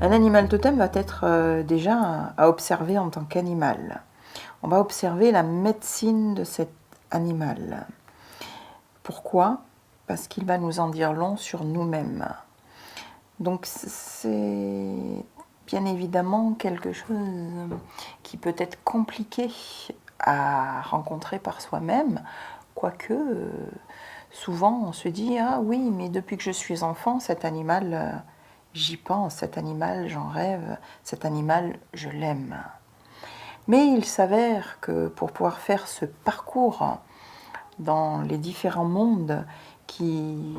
Un animal totem va être déjà à observer en tant qu'animal. On va observer la médecine de cet animal. Pourquoi? Parce qu'il va nous en dire long sur nous-mêmes. Donc c'est bien évidemment quelque chose qui peut être compliqué à rencontrer par soi-même, quoique souvent on se dit « Ah oui, mais depuis que je suis enfant, cet animal, j'y pense, cet animal, j'en rêve, cet animal, je l'aime. » Mais il s'avère que pour pouvoir faire ce parcours dans les différents mondes qui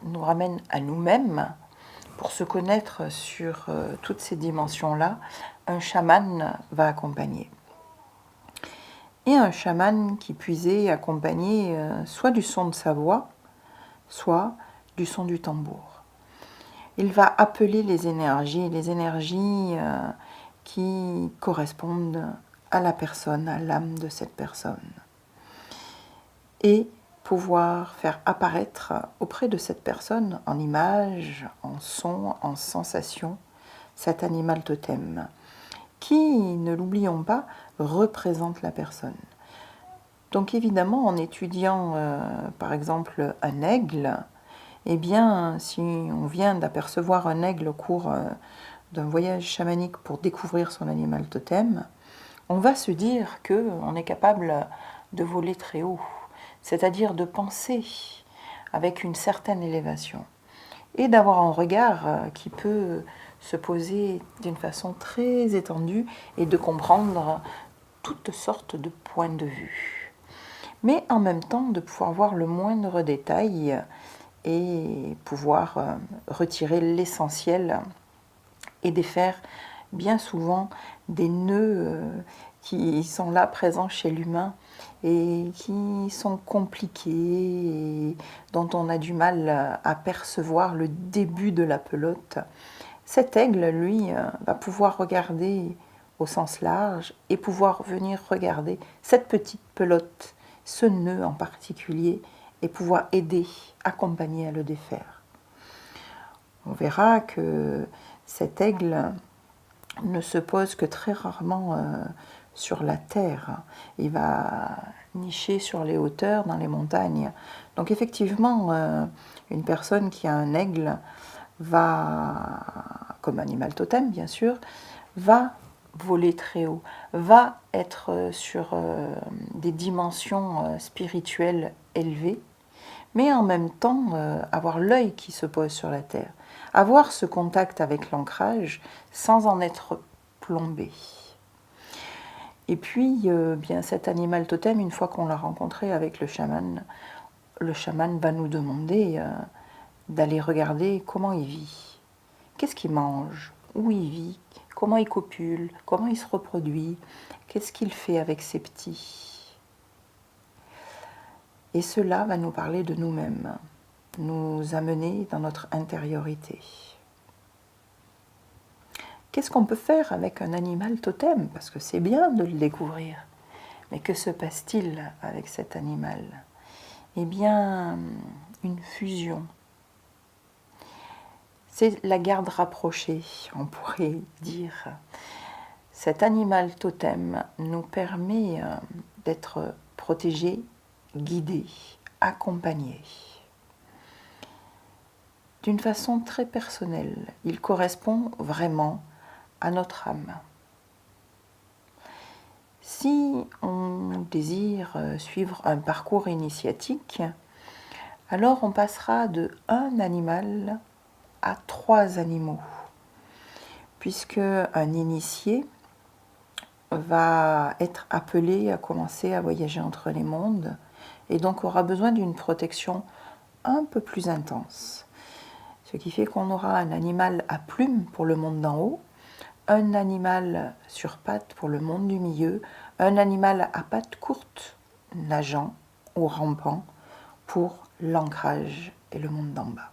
nous ramènent à nous-mêmes, pour se connaître sur toutes ces dimensions-là, un chaman va accompagner. Et un chaman qui puisait accompagner soit du son de sa voix, soit du son du tambour. Il va appeler les énergies qui correspondent à la personne, à l'âme de cette personne. Et pouvoir faire apparaître auprès de cette personne, en images, en sons, en sensations, cet animal totem, qui, ne l'oublions pas, représente la personne. Donc évidemment, en étudiant par exemple un aigle, eh bien, si on vient d'apercevoir un aigle au cours d'un voyage chamanique pour découvrir son animal totem, on va se dire qu'on est capable de voler très haut, c'est-à-dire de penser avec une certaine élévation et d'avoir un regard qui peut se poser d'une façon très étendue et de comprendre toutes sortes de points de vue. Mais en même temps de pouvoir voir le moindre détail et pouvoir retirer l'essentiel et défaire bien souvent des nœuds qui sont là présents chez l'humain et qui sont compliqués et dont on a du mal à percevoir le début de la pelote. Cet aigle, lui, va pouvoir regarder au sens large et pouvoir venir regarder cette petite pelote, ce nœud en particulier, et pouvoir aider, accompagner à le défaire. On verra que cet aigle ne se pose que très rarement sur la terre. Il va nicher sur les hauteurs, dans les montagnes. Donc effectivement, une personne qui a un aigle va, comme animal totem bien sûr, va voler très haut, va être sur des dimensions spirituelles élevées, mais en même temps avoir l'œil qui se pose sur la terre, avoir ce contact avec l'ancrage sans en être plombé. Et puis, bien cet animal totem, une fois qu'on l'a rencontré avec le chaman va nous demander d'aller regarder comment il vit, qu'est-ce qu'il mange, où il vit, comment il copule, comment il se reproduit, qu'est-ce qu'il fait avec ses petits. Et cela va nous parler de nous-mêmes, nous amener dans notre intériorité. Qu'est-ce qu'on peut faire avec un animal totem? Parce que c'est bien de le découvrir. Mais que se passe-t-il avec cet animal? Eh bien, une fusion. C'est la garde rapprochée, on pourrait dire. Cet animal totem nous permet d'être protégés, guidés, accompagnés. D'une façon très personnelle, il correspond vraiment à notre âme. Si on désire suivre un parcours initiatique, alors on passera de un animal à 3 animaux, puisque un initié va être appelé à commencer à voyager entre les mondes et donc aura besoin d'une protection un peu plus intense. Ce qui fait qu'on aura un animal à plumes pour le monde d'en haut, un animal sur pattes pour le monde du milieu, un animal à pattes courtes, nageant ou rampant, pour l'ancrage et le monde d'en bas.